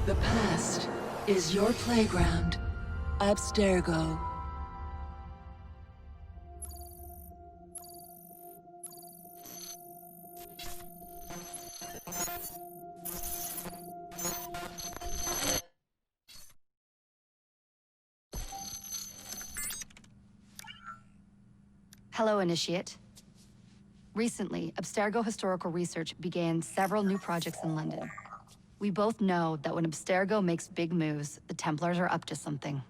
The past is your playground. Abstergo. Hello, Initiate. Recently, Abstergo Historical Research began several new projects in London. We both know that when Abstergo makes big moves, the Templars are up to something.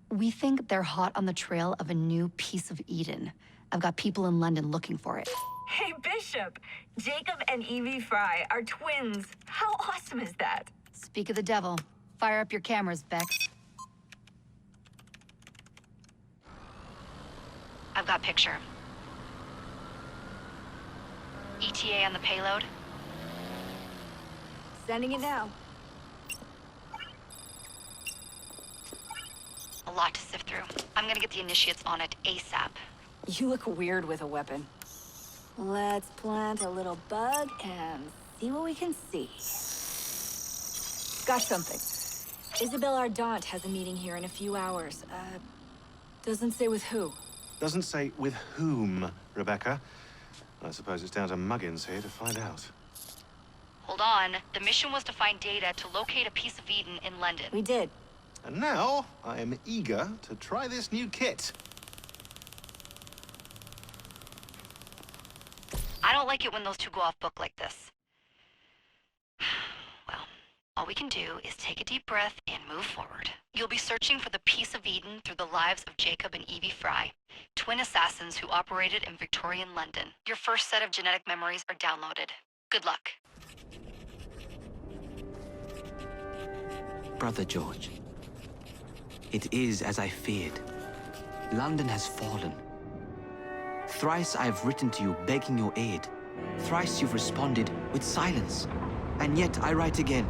We think they're hot on the trail of a new piece of Eden. I've got people in London looking for it. Hey, Bishop! Jacob and Ivie Frye are twins. How awesome is that? Speak of the devil. Fire up your cameras, Bex. I've got picture. ETA on the payload? Sending it now. A lot to sift through. I'm gonna get the Initiates on it ASAP. You look weird with a weapon. Let's plant a little bug and see what we can see. Got something. Isabel Ardant has a meeting here in a few hours. Doesn't say with who. Doesn't say with whom, Rebecca. I suppose it's down to Muggins here to find out. Hold on. The mission was to find data to locate a piece of Eden in London. We did. And now, I am eager to try this new kit. I don't like it when those two go off book like this. Well, all we can do is take a deep breath and move forward. You'll be searching for the piece of Eden through the lives of Jacob and Ivie Frye, twin assassins who operated in Victorian London. Your first set of genetic memories are downloaded. Good luck. Brother George, it is as I feared. London has fallen. Thrice I have written to you begging your aid. Thrice you've responded with silence. And yet I write again.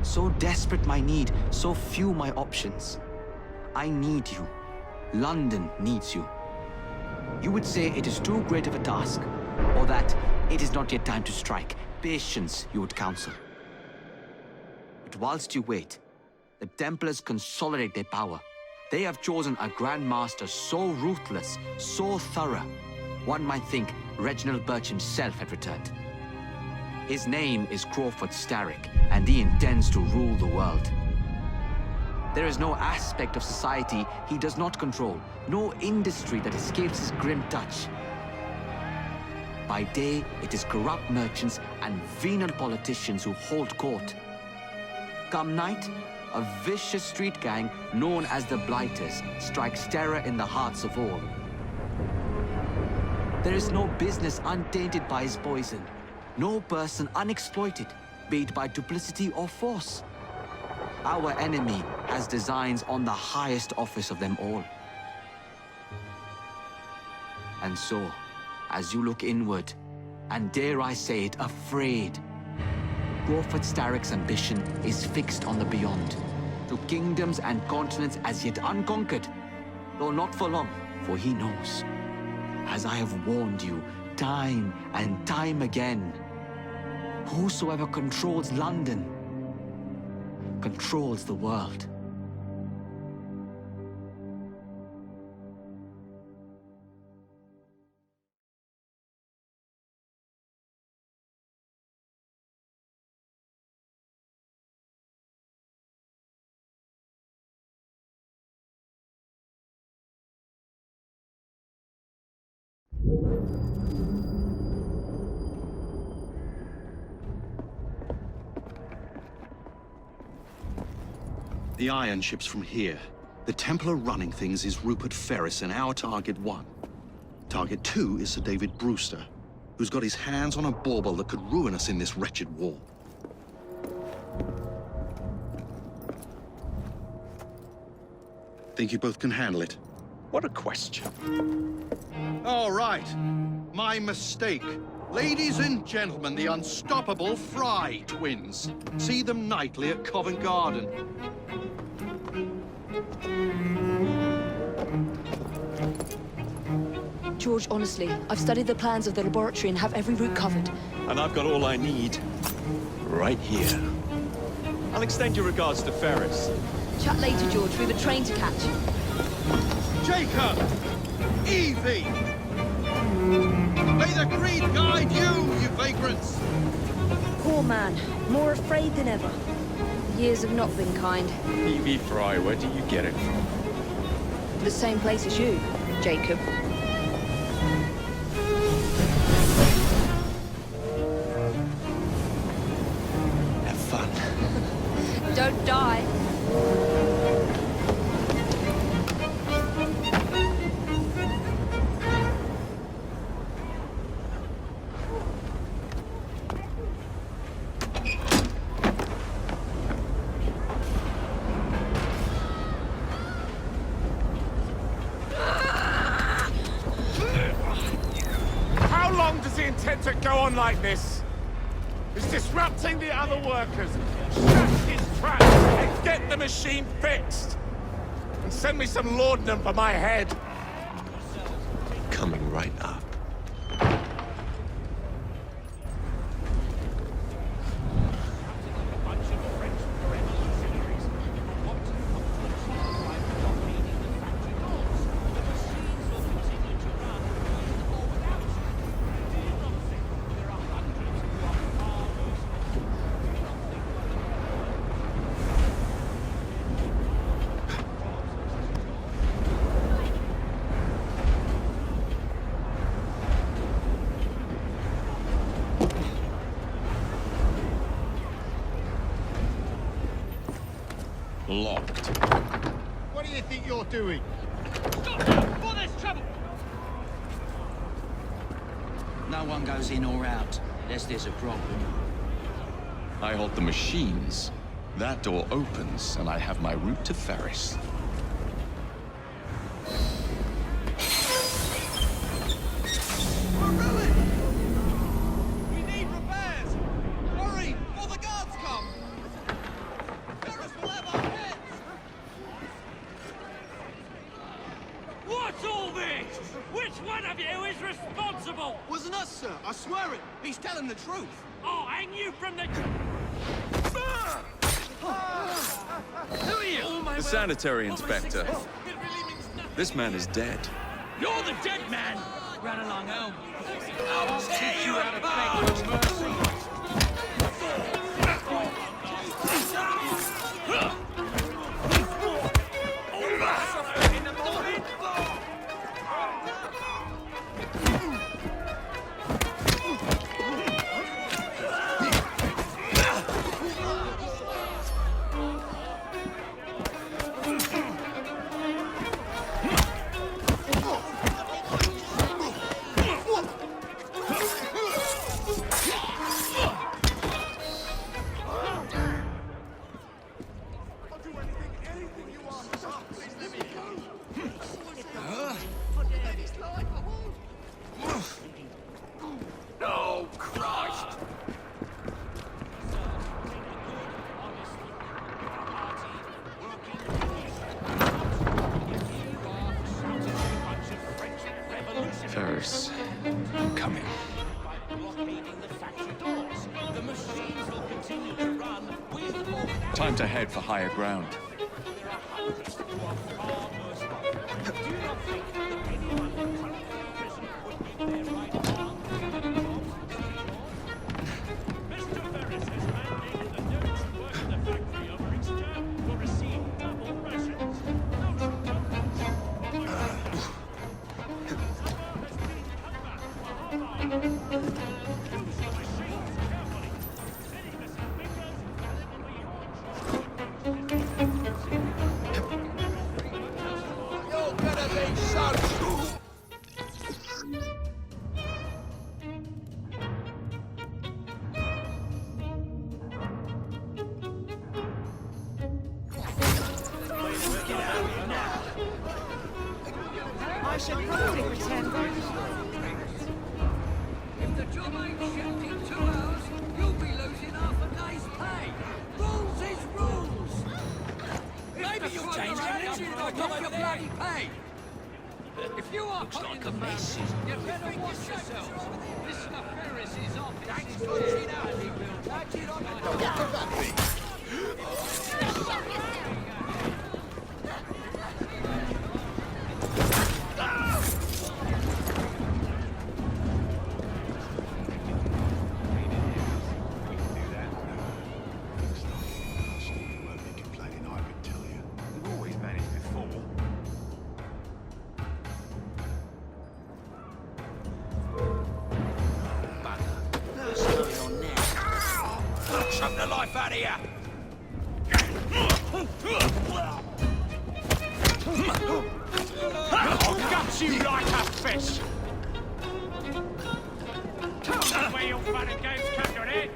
So desperate my need, so few my options. I need you. London needs you. You would say it is too great of a task, or that it is not yet time to strike. Patience, you would counsel. But whilst you wait, the Templars consolidate their power. They have chosen a Grand Master so ruthless, so thorough, one might think Reginald Birch himself had returned. His name is Crawford Starrick, and he intends to rule the world. There is no aspect of society he does not control, no industry that escapes his grim touch. By day, it is corrupt merchants and venal politicians who hold court. Come night, a vicious street gang known as the Blighters strikes terror in the hearts of all. There is no business untainted by his poison, no person unexploited, be it by duplicity or force. Our enemy has designs on the highest office of them all. And so, as you look inward, and dare I say it, afraid, Crawford Starrick's ambition is fixed on the beyond, to kingdoms and continents as yet unconquered, though not for long, for he knows, as I have warned you time and time again, whosoever controls London controls the world. The iron ship's from here. The Templar running things is Rupert Ferris and our target 1. Target 2 is Sir David Brewster, who's got his hands on a bauble that could ruin us in this wretched war. Think you both can handle it? What a question. All right. My mistake. Ladies and gentlemen, the unstoppable Frye twins. See them nightly at Covent Garden. George, honestly, I've studied the plans of the laboratory and have every route covered. And I've got all I need right here. I'll extend your regards to Ferris. Chat later, George. We've a train to catch. Jacob! Evie! May the Creed guide you vagrants! Poor man. More afraid than ever. The years have not been kind. Ivie Frye, where do you get it from? The same place as you, Jacob. Have fun. Don't die. How long does he intend to go on like this? He's disrupting the other workers. Shut his trap and get the machine fixed. And send me some laudanum for my head. Coming right up. Locked. What do you think you're doing? No one goes in or out, unless there's a problem. I hold the machines. That door opens, and I have my route to Ferris. We need repairs! Hurry, before the guards come! Ferris will have our heads! What's all this? Which one of you is responsible? Wasn't us, sir. I swear it. He's telling the truth. I'll hang you from the... Who are you? The sanitary inspector. It really means nothing. This man is dead. You're the dead man. Run along home. I'll teach you how to beg for mercy. Oh, Christ! Ferris, I'm coming. Time to head for higher ground. I should probably pretend. If the job ain't shipped in 2 hours, you'll be losing half a day's pay. Rules is rules. Maybe you'll change your attitude or drop your bloody pay. If you are put in the mess, you better watch yourself. Mr. Ferris's office is watching out. He will. choke the life out of you! I'll gut you like a fish! That's where your fun and games come to an end!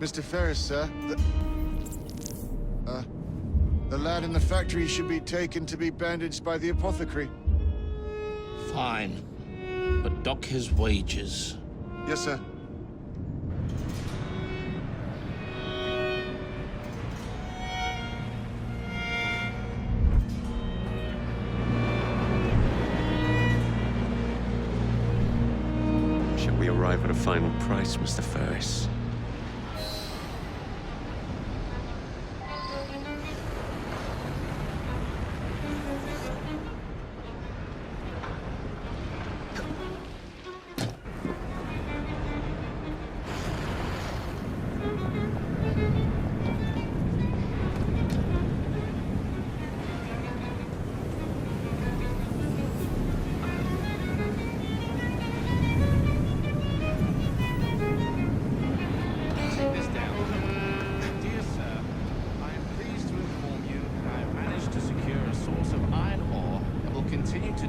Mr. Ferris, sir, the lad in the factory should be taken to be bandaged by the apothecary. Fine. But dock his wages. Yes, sir. Shall we arrive at a final price, Mr. Ferris?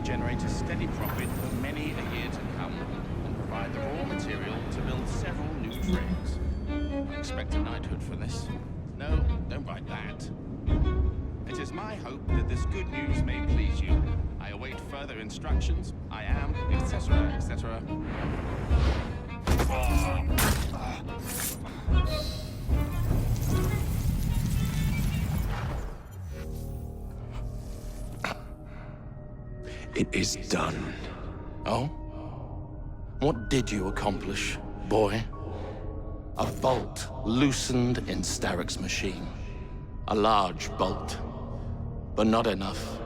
Generate a steady profit for many a year to come, and provide the raw material to build several new trains. I expect a knighthood for this. No, don't write that. It is my hope that this good news may please you. I await further instructions. I am, etc., etc. It is done. Oh? What did you accomplish, boy? A bolt loosened in Starrick's machine. A large bolt, but not enough.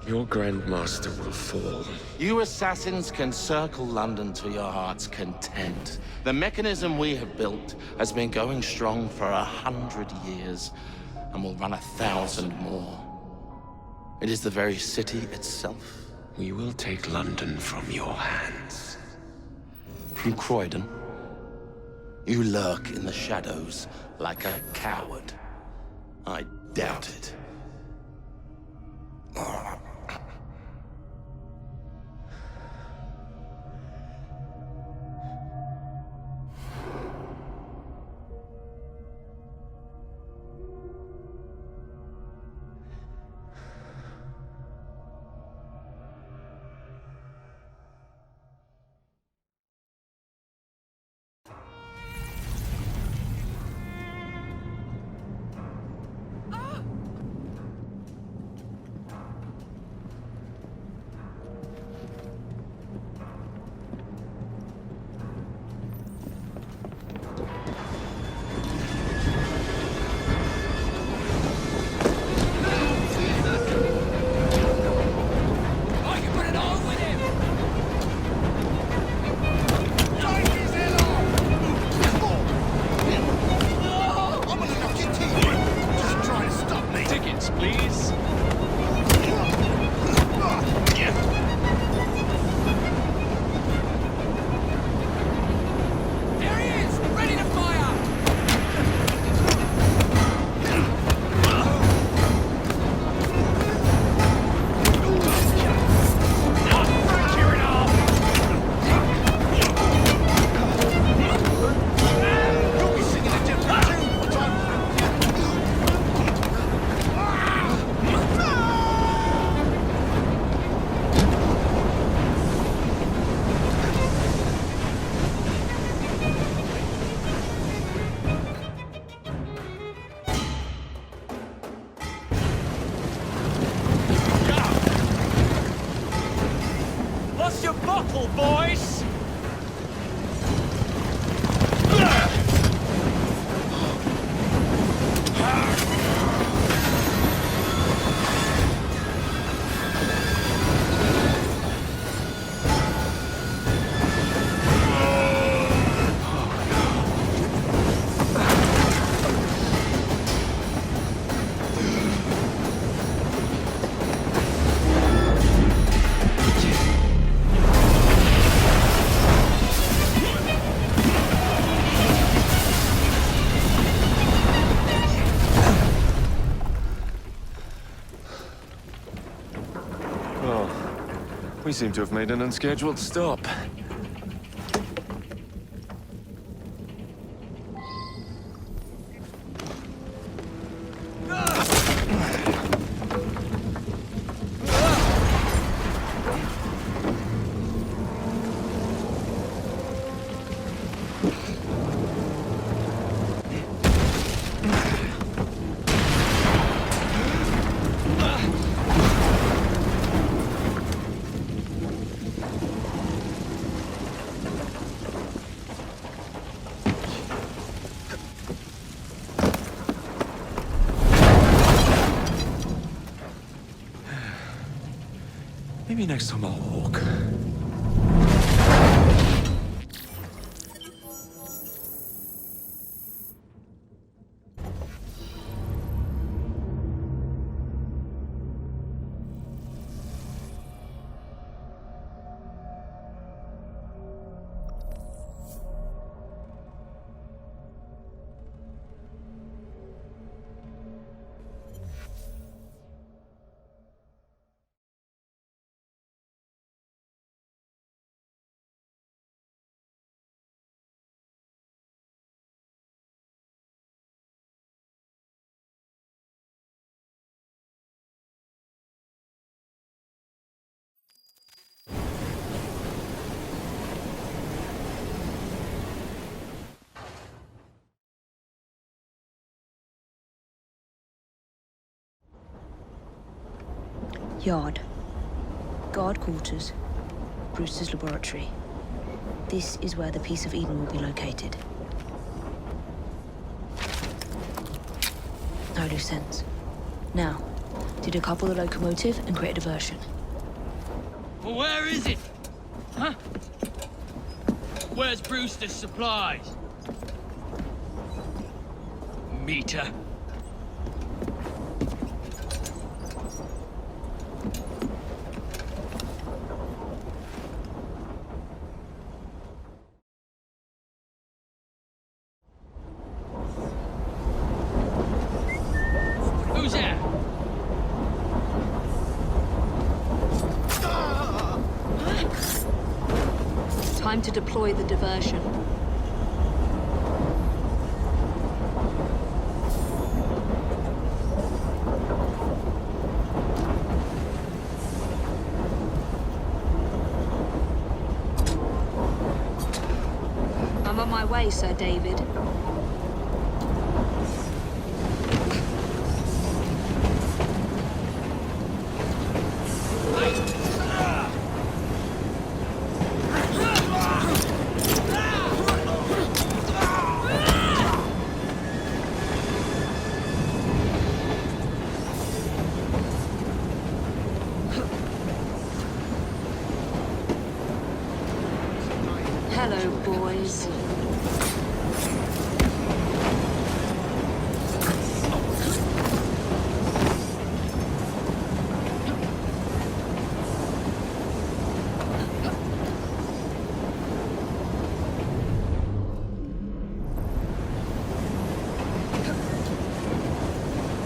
Your Grandmaster will fall. You assassins can circle London to your heart's content. The mechanism we have built has been going strong for 100 years, and will run 1,000 more. It is the very city itself. We will take London from your hands. From Croydon? You lurk in the shadows like a coward. I doubt it. We seem to have made an unscheduled stop. Maybe next time I'll walk. Yard. Guard quarters. Brewster's laboratory. This is where the piece of Eden will be located. No loose ends. Now, to decouple the locomotive and create a diversion. Well, where is it? Huh? Where's Brewster's supplies? Meter. Who's there? Time to deploy the diversion. I'm on my way, Sir David. Hello, boys.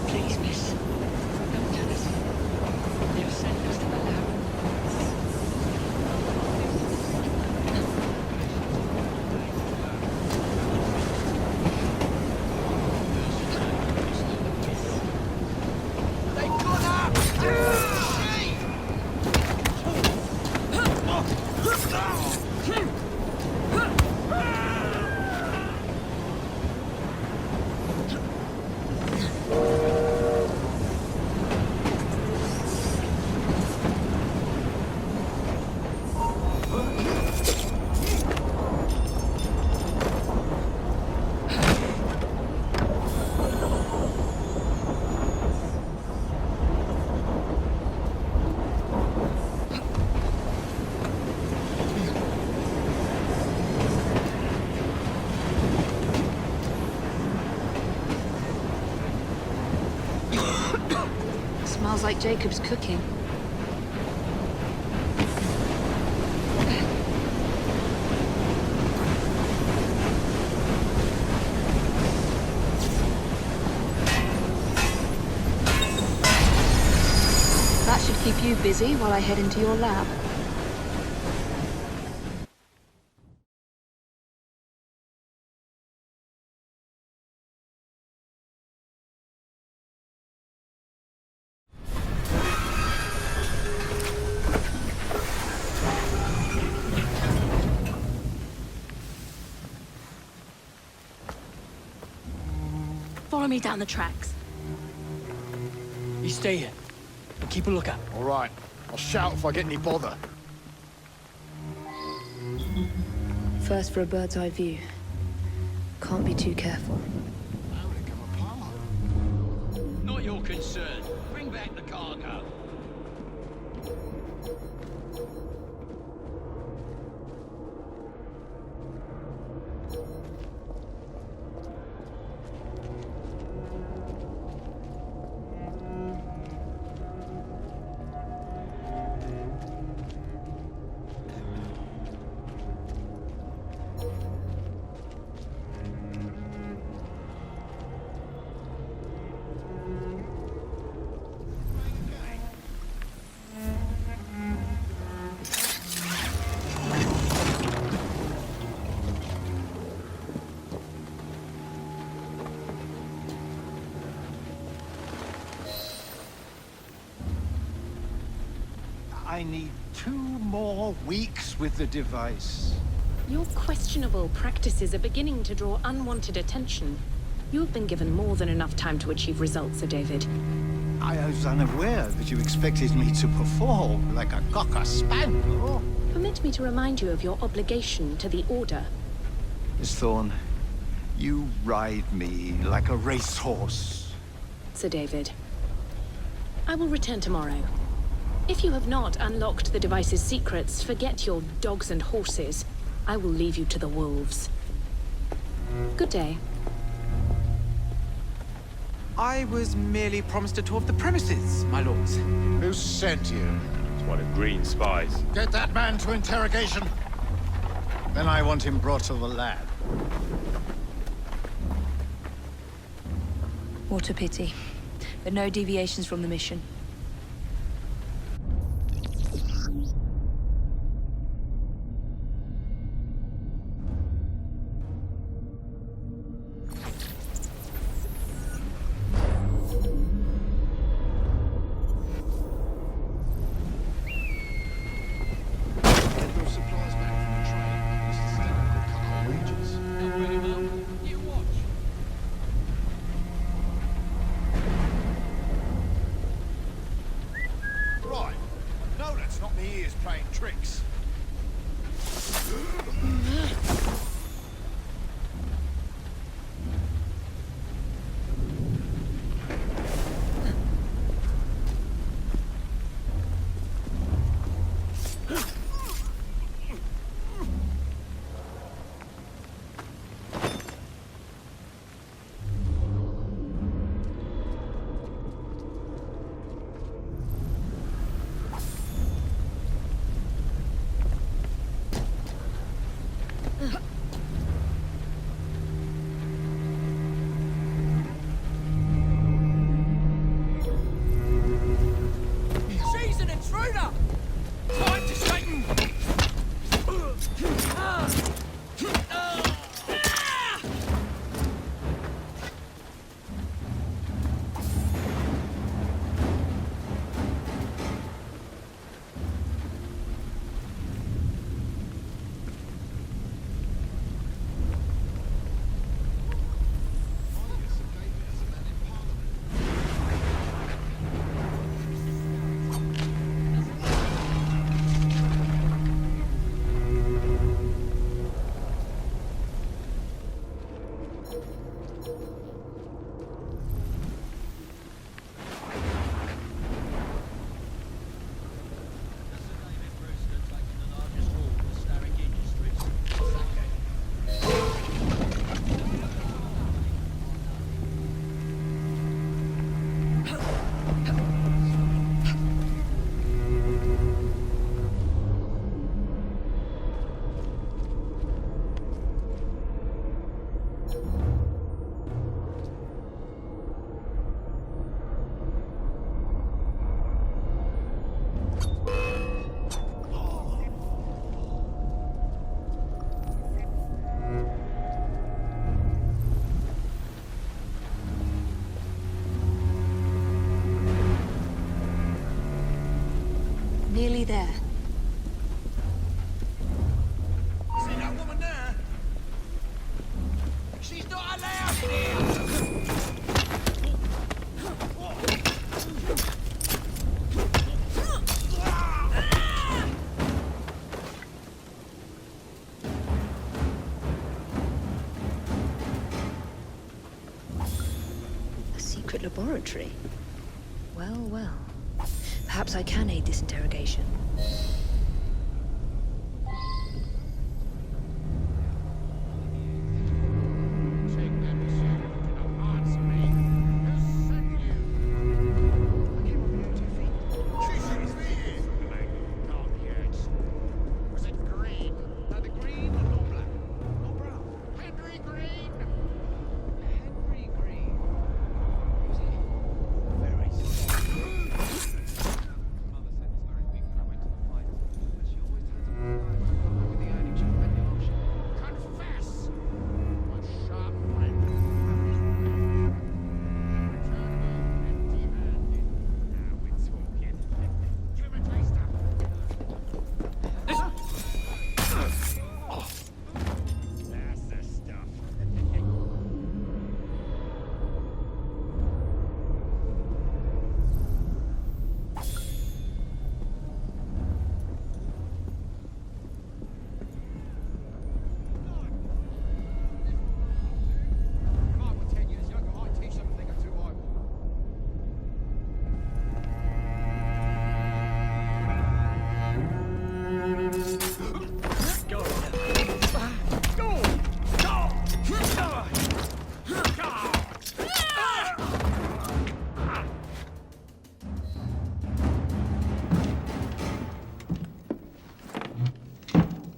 Please, miss. Don't tell us. They'll send us to the lab. Smells like Jacob's cooking. That should keep you busy while I head into your lab. Follow me down the tracks. You stay here and keep a lookout. All right. I'll shout if I get any bother. First for a bird's eye view. Can't be too careful. Not your concern. Bring back the cargo. I need 2 more weeks with the device. Your questionable practices are beginning to draw unwanted attention. You have been given more than enough time to achieve results, Sir David. I was unaware that you expected me to perform like a cocker spaniel. Permit me to remind you of your obligation to the Order. Miss Thorne, you ride me like a racehorse. Sir David. I will return tomorrow. If you have not unlocked the device's secrets, forget your dogs and horses. I will leave you to the wolves. Good day. I was merely promised a tour of the premises, my lords. Who sent you? It's one of Green's spies. Get that man to interrogation. Then I want him brought to the lab. What a pity. But no deviations from the mission. Nearly there. See that woman there? She's not allowed in here! secret laboratory? Well, well. Perhaps I can aid this interrogation.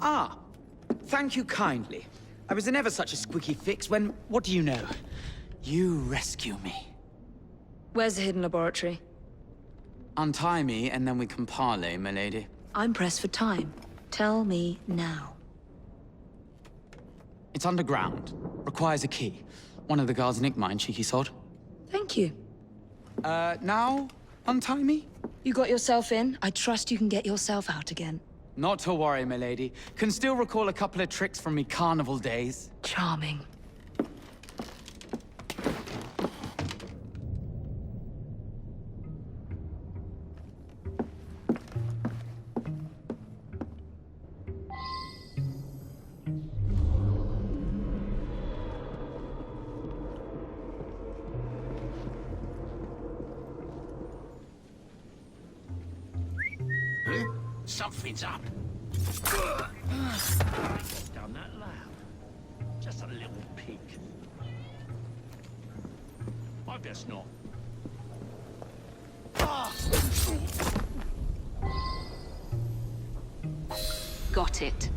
Ah, thank you kindly. I was in ever such a squeaky fix when, what do you know? You rescue me. Where's the hidden laboratory? Untie me, and then we can parley, my lady. I'm pressed for time. Tell me now. It's underground. Requires a key. One of the guards nicked mine, cheeky sod. Thank you. Now? Untie me? You got yourself in. I trust you can get yourself out again. Not to worry, my lady. Can still recall a couple of tricks from me carnival days. Charming. Something's up. Done that loud. Just a little peek. I guess not. Got it.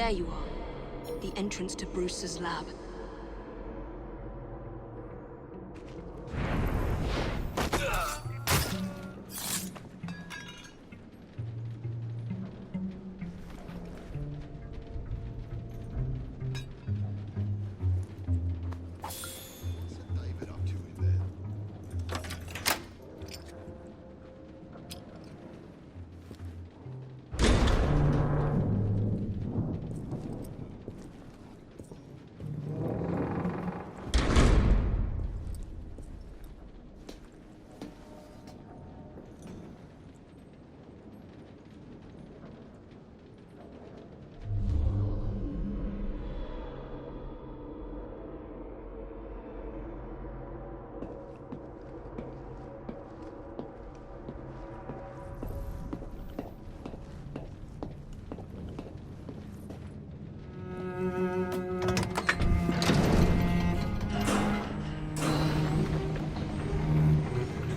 There you are. The entrance to Bruce's lab.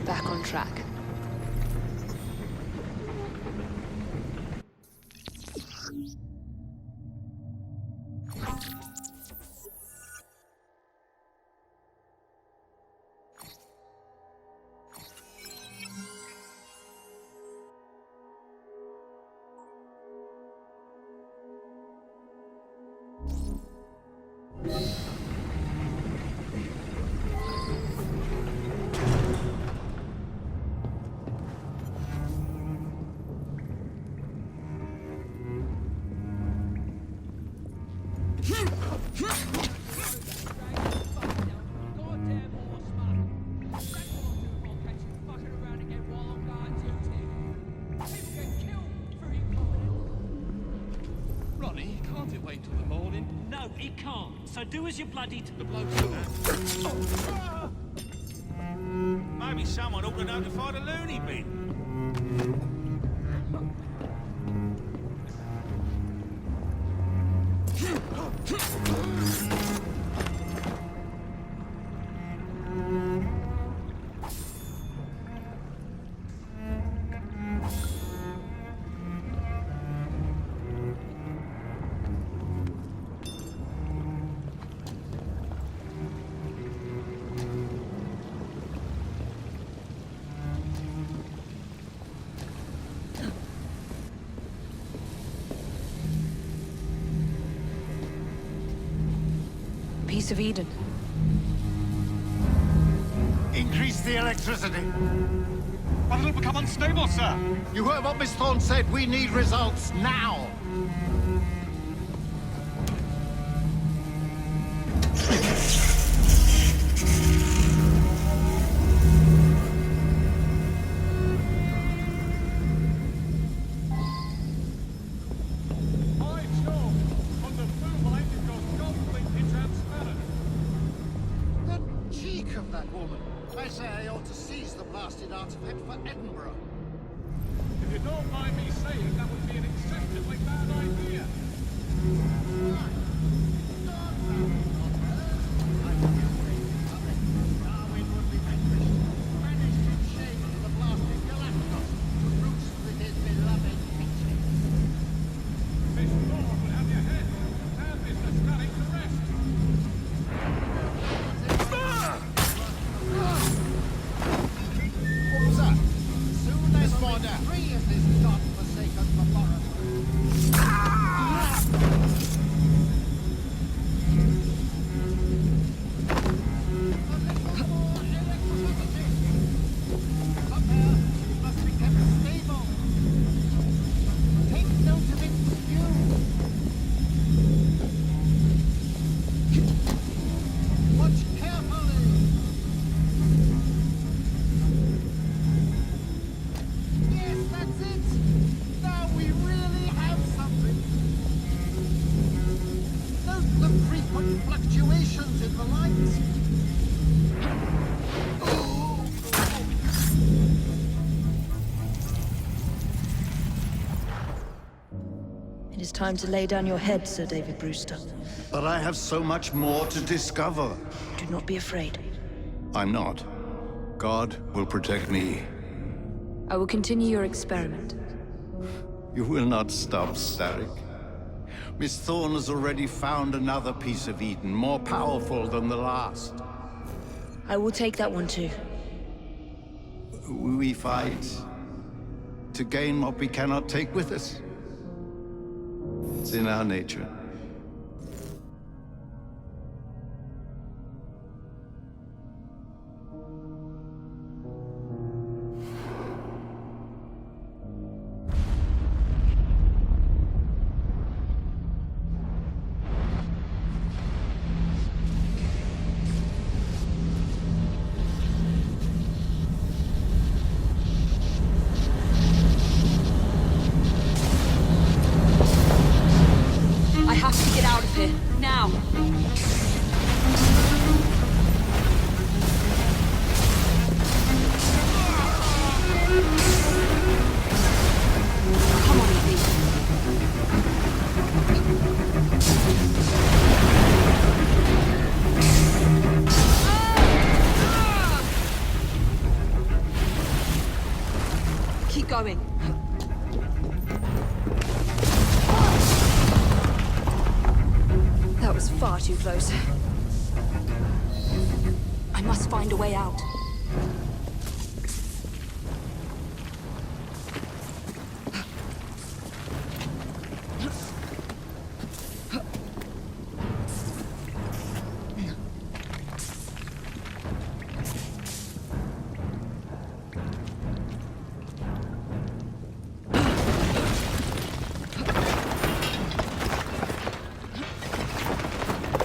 Back on track. Ronnie, can't it wait till the morning? No, he can't. So do as you're bloody the bloke. Maybe someone ought to notify the loony bin. Piece of Eden. Increase the electricity. But it'll become unstable, sir. You heard what Miss Thorne said. We need results now. I say I ought to seize the blasted artifact for Edinburgh. If you don't mind me saying, that would be an exceptionally bad idea. Darwin would be vanquished. Banished in shame to the blasted Galacticos, to roost with his beloved creatures. Miss Thorne will have your head, and Mr. Scully to rest. What was that? Soon as we'll be free of this godforsaken laboratory. Fluctuations in the lights. It is time to lay down your head, Sir David Brewster. But I have so much more to discover. Do not be afraid. I'm not. God will protect me. I will continue your experiment. You will not stop, Starrick. Miss Thorne has already found another piece of Eden, more powerful than the last. I will take that one too. We fight to gain what we cannot take with us. It's in our nature. I have to get out of here, now! Come on, Ivie. Keep going. That was far too close. I must find a way out.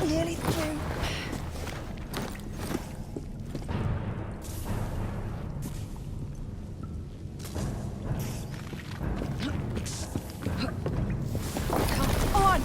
Nearly through. Come on!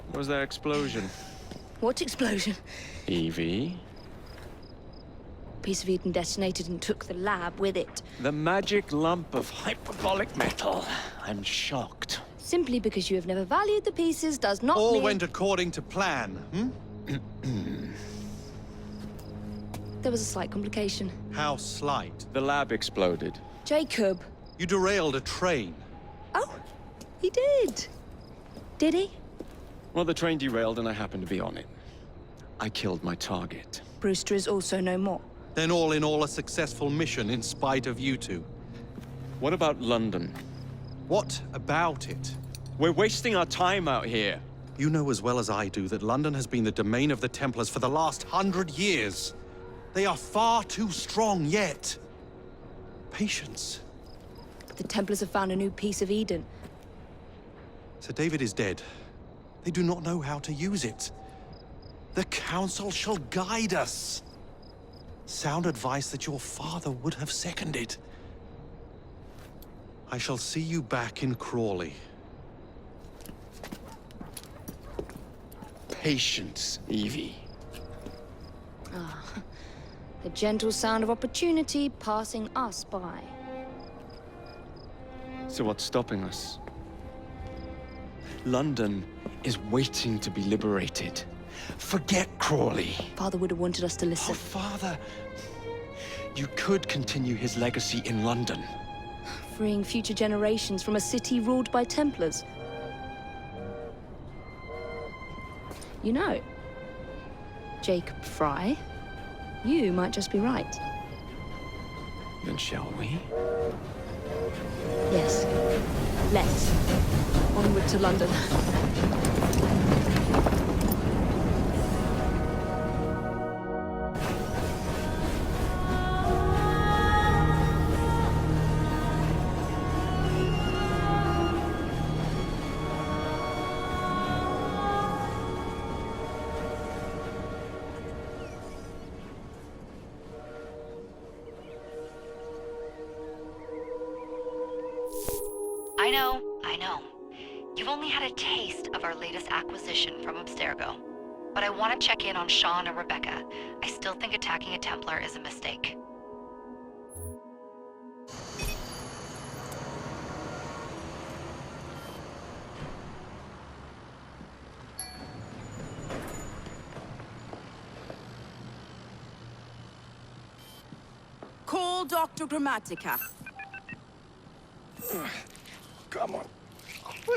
What was that explosion? What explosion? Evie? Piece of Eden detonated and took the lab with it. The magic lump of hyperbolic metal. I'm shocked. Simply because you have never valued the pieces does not All mean... went according to plan, There was a slight complication. How slight? The lab exploded. Jacob. You derailed a train. Oh, he did. Did he? Well, the train derailed and I happened to be on it. I killed my target. Brewster is also no more. Then all in all, a successful mission in spite of you two. What about London? What about it? We're wasting our time out here. You know as well as I do that London has been the domain of the Templars for the last 100 years. They are far too strong yet. Patience. The Templars have found a new piece of Eden. Sir David is dead. They do not know how to use it. The Council shall guide us. Sound advice that your father would have seconded. I shall see you back in Crawley. Patience, Evie. Ah, the gentle sound of opportunity passing us by. So what's stopping us? London is waiting to be liberated. Forget Crawley. Father would have wanted us to listen. Oh, Father. You could continue his legacy in London. Freeing future generations from a city ruled by Templars. You know, Jacob Frye, you might just be right. Then shall we? Yes. Let's. Onward to London. I know. You've only had a taste of our latest acquisition from Abstergo. But I want to check in on Sean and Rebecca. I still think attacking a Templar is a mistake. Call Dr. Grammatica. Come on.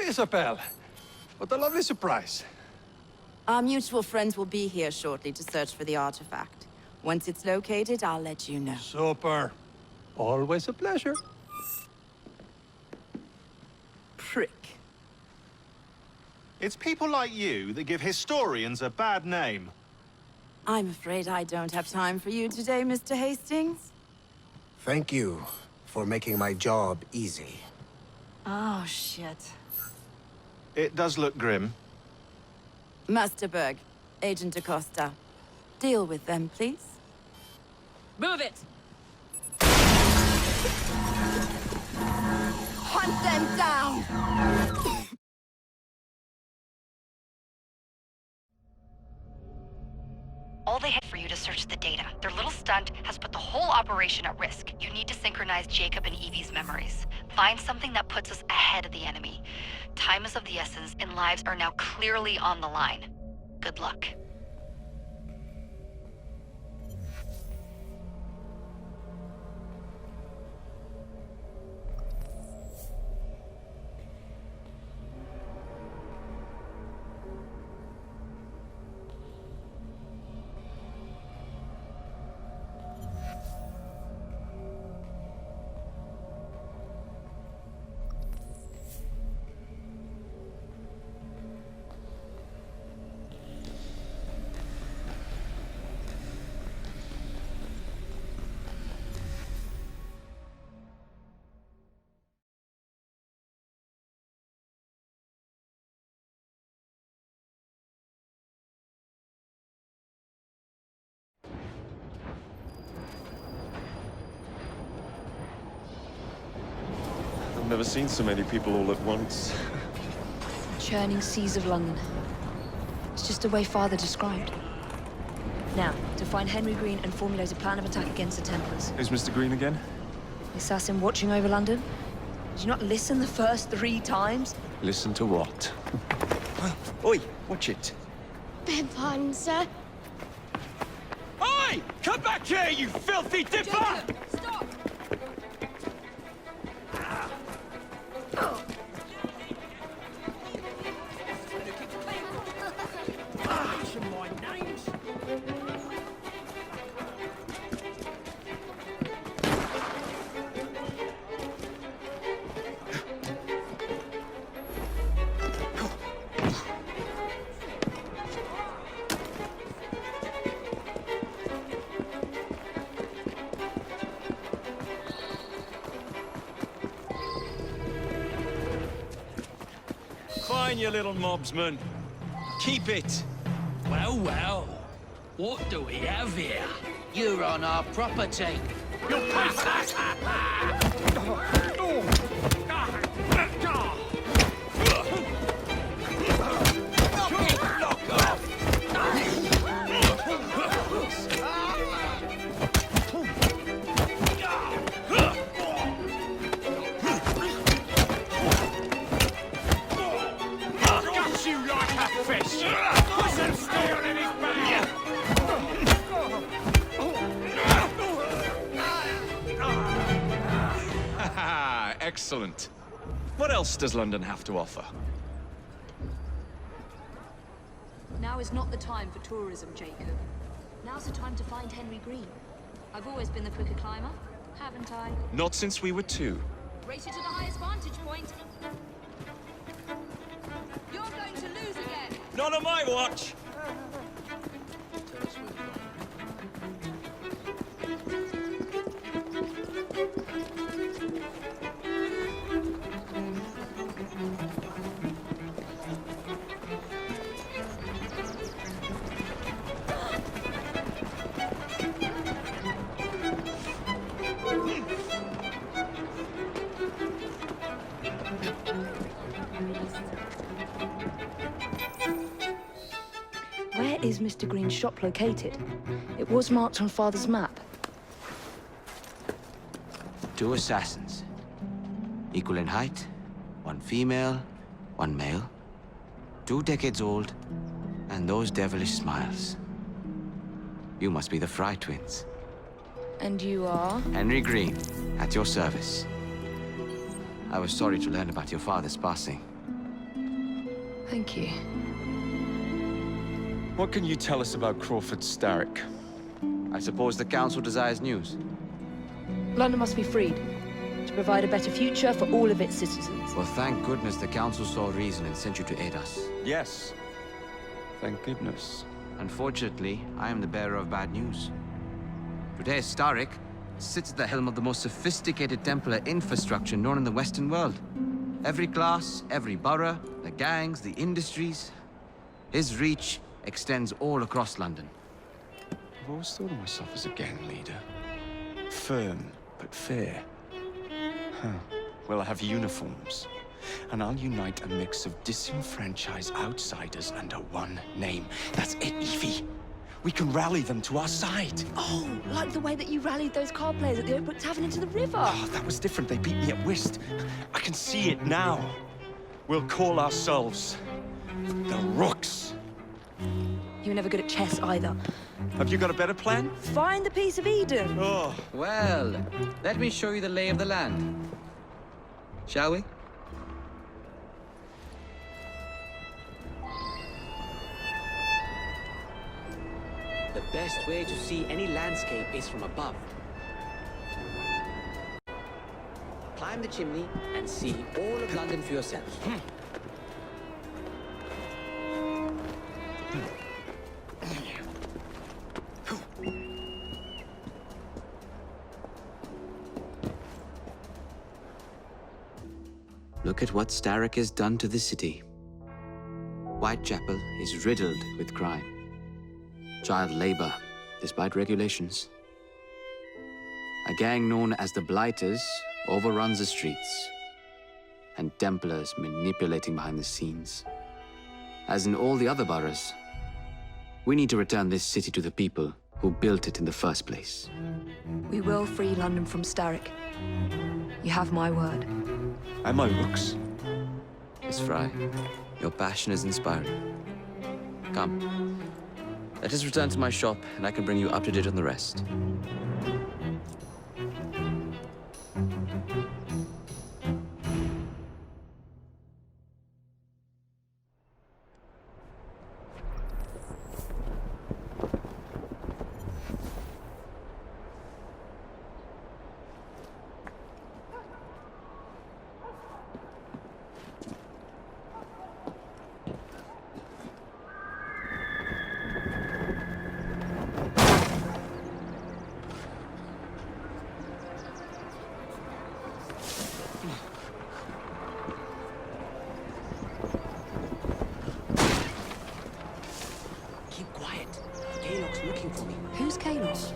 Isabel. What a lovely surprise. Our mutual friends will be here shortly to search for the artifact. Once it's located, I'll let you know. Super. Always a pleasure. Prick. It's people like you that give historians a bad name. I'm afraid I don't have time for you today, Mr. Hastings. Thank you for making my job easy. Oh, shit. It does look grim. Master Berg, Agent Acosta. Deal with them, please. Move it! Hunt them down! All they had for you to search the data. Their little stunt has put the whole operation at risk. You need to synchronize Jacob and Evie's memories. Find something that puts us ahead of the enemy. Time is of the essence, and lives are now clearly on the line. Good luck. I've never seen so many people all at once. Churning seas of London. It's just the way Father described. Now, to find Henry Green and formulate a plan of attack against the Templars. Who's Mr. Green again? The assassin watching over London? Did you not listen the first 3 times? Listen to what? Oi, watch it. Beg pardon, sir. Oi! Come back here, you filthy dipper! Stop! Fine, you little mobsman. Keep it. Well, well. What do we have here? You're on our property. You Excellent. What else does London have to offer? Now is not the time for tourism, Jacob. Now's the time to find Henry Green. I've always been the quicker climber, haven't I? Not since we were 2. Race you to the highest vantage point. You're going to lose again. Not on my watch! is Mr. Green's shop located? It was marked on Father's map. 2 assassins. Equal in height, 1 female, 1 male. 2 decades old, and those devilish smiles. You must be the Frye twins. And you are? Henry Green, at your service. I was sorry to learn about your father's passing. Thank you. What can you tell us about Crawford Starrick? I suppose the Council desires news. London must be freed, to provide a better future for all of its citizens. Well, thank goodness the Council saw reason and sent you to aid us. Yes. Thank goodness. Unfortunately, I am the bearer of bad news. Today, Starrick sits at the helm of the most sophisticated Templar infrastructure known in the Western world. Every class, every borough, the gangs, the industries. His reach extends all across London. I've always thought of myself as a gang leader. Firm, but fair. Huh. Well, I have uniforms. And I'll unite a mix of disenfranchised outsiders under one name. That's it, Ivie. We can rally them to our side. Oh, like the way that you rallied those card players at the Oakbrook Tavern into the river. Oh, that was different. They beat me at whist. I can see it now. We'll call ourselves the Rooks. You were never good at chess either. Have you got a better plan? Find the piece of Eden. Oh. Well, let me show you the lay of the land. Shall we? The best way to see any landscape is from above. Climb the chimney and see all of London for yourself. Look at what Starrick has done to the city. Whitechapel is riddled with crime. Child labor, despite regulations. A gang known as the Blighters overruns the streets, and Templars manipulating behind the scenes. As in all the other boroughs, we need to return this city to the people who built it in the first place. We will free London from Starrick. You have my word. And my Rooks. Miss Frye, your passion is inspiring. Come. Let us return to my shop, and I can bring you up to date on the rest.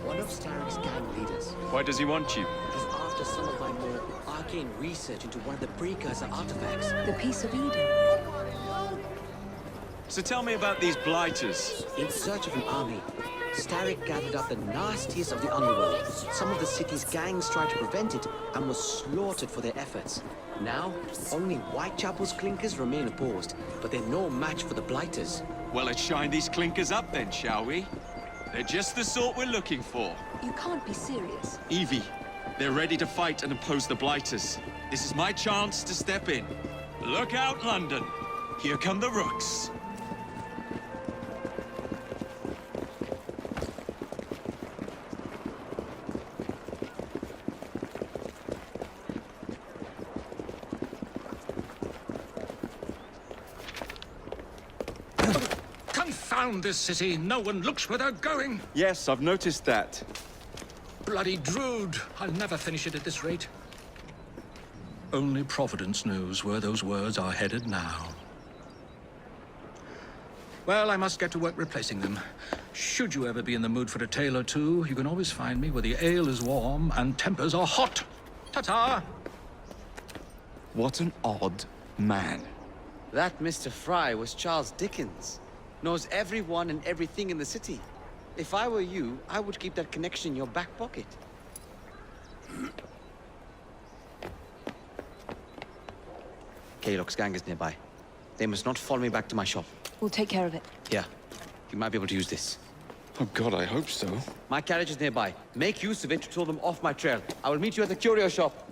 One of Starrick's gang leaders. Why does he want you? He's after some of my more arcane research into one of the precursor artifacts. The piece of Eden. So tell me about these Blighters. In search of an army, Starrick gathered up the nastiest of the underworld. Some of the city's gangs tried to prevent it and was slaughtered for their efforts. Now, only Whitechapel's clinkers remain opposed, but they're no match for the Blighters. Well, let's shine these clinkers up then, shall we? They're just the sort we're looking for. You can't be serious. Ivie, they're ready to fight and oppose the Blighters. This is my chance to step in. Look out, London. Here come the Rooks. Confound this city! No one looks where they're going! Yes, I've noticed that. Bloody Drood! I'll never finish it at this rate. Only Providence knows where those words are headed now. Well, I must get to work replacing them. Should you ever be in the mood for a tale or two, you can always find me where the ale is warm and tempers are hot. Ta-ta! What an odd man. That Mr. Frye was Charles Dickens. knows everyone and everything in the city. If I were you, I would keep that connection in your back pocket. Kaylock's gang is nearby. They must not follow me back to my shop. We'll take care of it. Here, you might be able to use this. Oh God, I hope so. My carriage is nearby. Make use of it to throw them off my trail. I will meet you at the curio shop.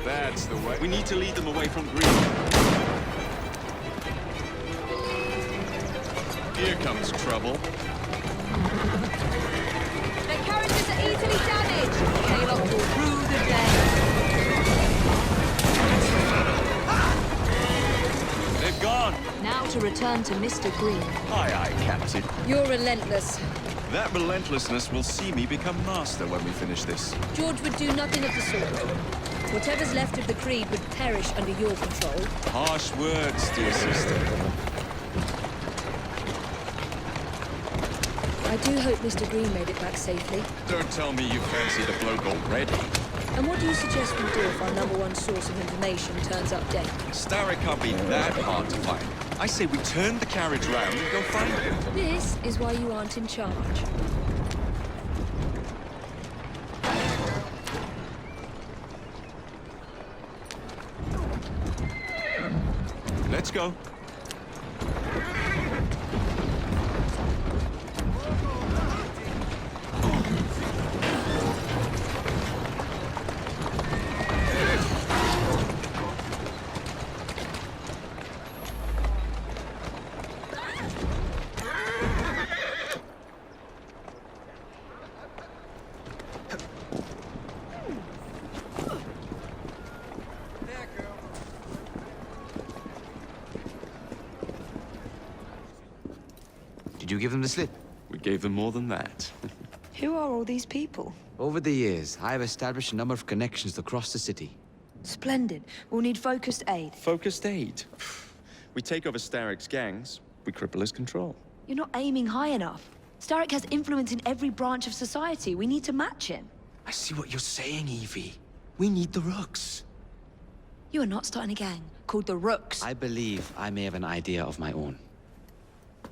That's the way. We need to lead them away from Green. Here comes trouble. Their carriages are easily damaged. Kaylock will rue the day. They've gone. Now to return to Mr. Green. Aye, aye, Captain. You're relentless. That relentlessness will see me become master when we finish this. George would do nothing of the sort. Whatever's left of the Creed would perish under your control. Harsh words, dear sister. I do hope Mr. Green made it back safely. Don't tell me you fancy the bloke already. And what do you suggest we do if our #1 source of information turns up dead? Starrick can't be that hard to find. I say we turn the carriage round and go find him. This is why you aren't in charge. Let's go. Did you give them the slip? We gave them more than that. Who are all these people? Over the years, I have established a number of connections across the city. Splendid. We'll need focused aid. Focused aid. We take over Starrick's gangs, we cripple his control. You're not aiming high enough. Starrick has influence in every branch of society. We need to match him. I see what you're saying, Evie. We need the Rooks. You are not starting a gang called the Rooks. I believe I may have an idea of my own.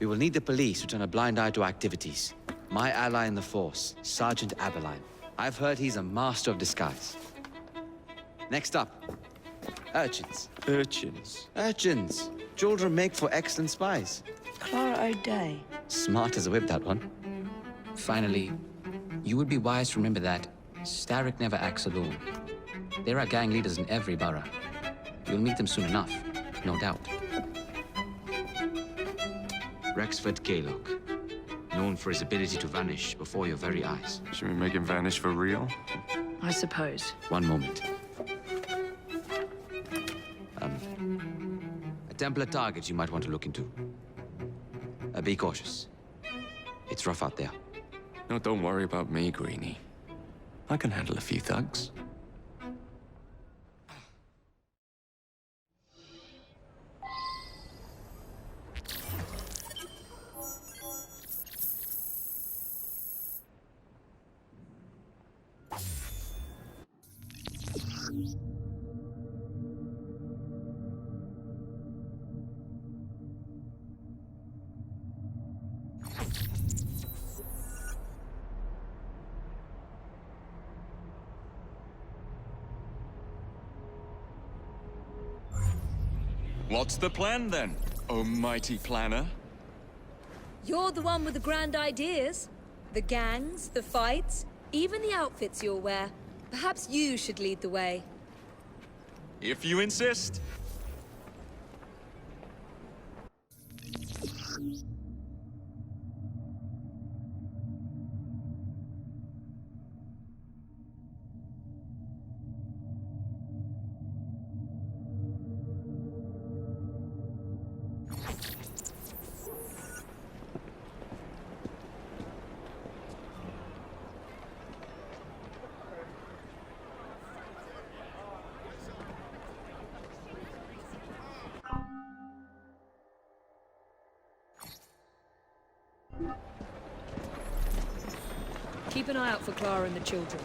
We will need the police to turn a blind eye to activities. My ally in the force, Sergeant Aberline. I've heard he's a master of disguise. Next up, urchins. Urchins? Urchins. Children make for excellent spies. Clara O'Day. Smart as a whip, that one. Finally, you would be wise to remember that Starrick never acts alone. There are gang leaders in every borough. You'll meet them soon enough, no doubt. Rexford Kaylock, known for his ability to vanish before your very eyes. Should we make him vanish for real? I suppose. One moment. A Templar target you might want to look into. Be cautious. It's rough out there. No, don't worry about me, Greenie. I can handle a few thugs. What's the plan, then, oh mighty planner? You're the one with the grand ideas. The gangs, the fights, even the outfits you'll wear. Perhaps you should lead the way. If you insist. Keep an eye out for Clara and the children.